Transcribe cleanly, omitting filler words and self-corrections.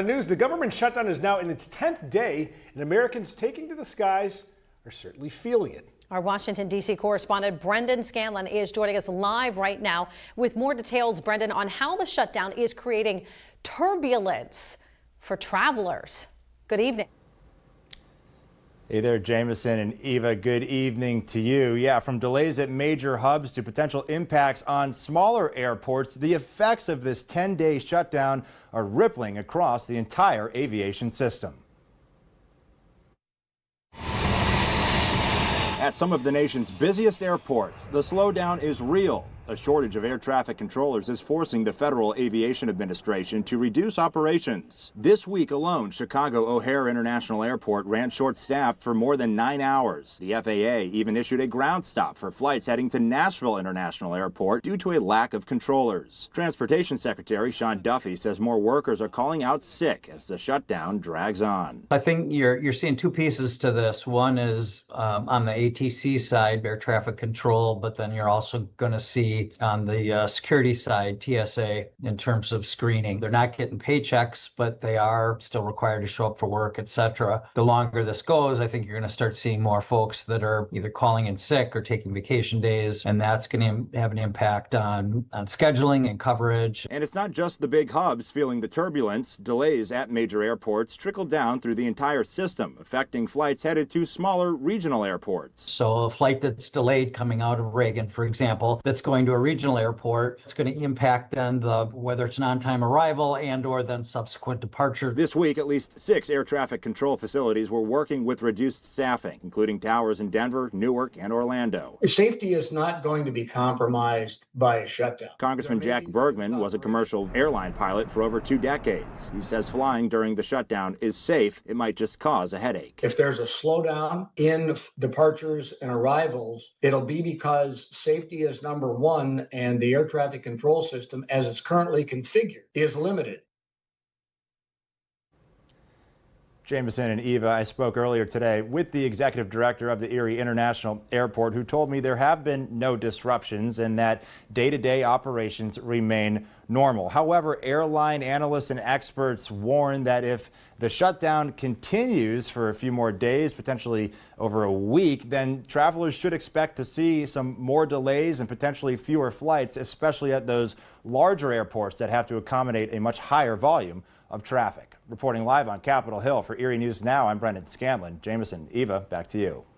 News, the government shutdown is now in its 10th day, and Americans taking to the skies are certainly feeling it. Our Washington, D.C. correspondent Brendan Scanland is joining us live right now with more details, Brendan, on how the shutdown is creating turbulence for travelers. Good evening. Hey there, Jameson and Eva. Good evening to you. Yeah, from delays at major hubs to potential impacts on smaller airports, the effects of this 10-day shutdown are rippling across the entire aviation system. At some of the nation's busiest airports, the slowdown is real. A shortage of air traffic controllers is forcing the Federal Aviation Administration to reduce operations. This week alone, Chicago O'Hare International Airport ran short-staffed for more than 9 hours. The FAA even issued a ground stop for flights heading to Nashville International Airport due to a lack of controllers. Transportation Secretary Sean Duffy says more workers are calling out sick as the shutdown drags on. I think you're seeing two pieces to this. One is on the ATC side, air traffic control, but then you're also going to see on the security side, TSA, in terms of screening. They're not getting paychecks, but they are still required to show up for work, etc. The longer this goes, I think you're going to start seeing more folks that are either calling in sick or taking vacation days, and that's going to have an impact on scheduling and coverage. And it's not just the big hubs feeling the turbulence. Delays at major airports trickle down through the entire system, affecting flights headed to smaller regional airports. So a flight that's delayed coming out of Reagan, for example, that's going to a regional airport, it's going to impact then whether it's an on-time arrival and or then subsequent departure. This week, at least 6 air traffic control facilities were working with reduced staffing, including towers in Denver, Newark, and Orlando. Safety is not going to be compromised by a shutdown. Congressman Jack Bergman was a commercial airline pilot for over 2 decades. He says flying during the shutdown is safe. It might just cause a headache. If there's a slowdown in departures and arrivals, it'll be because safety is number one, and the air traffic control system, as it's currently configured, is limited. Jameson and Eva, I spoke earlier today with the executive director of the Erie International Airport, who told me there have been no disruptions and that day-to-day operations remain normal. However, airline analysts and experts warn that if the shutdown continues for a few more days, potentially over a week, then travelers should expect to see some more delays and potentially fewer flights, especially at those larger airports that have to accommodate a much higher volume of traffic. Reporting live on Capitol Hill for Erie News Now, I'm Brendan Scanland. Jameson, Eva, back to you.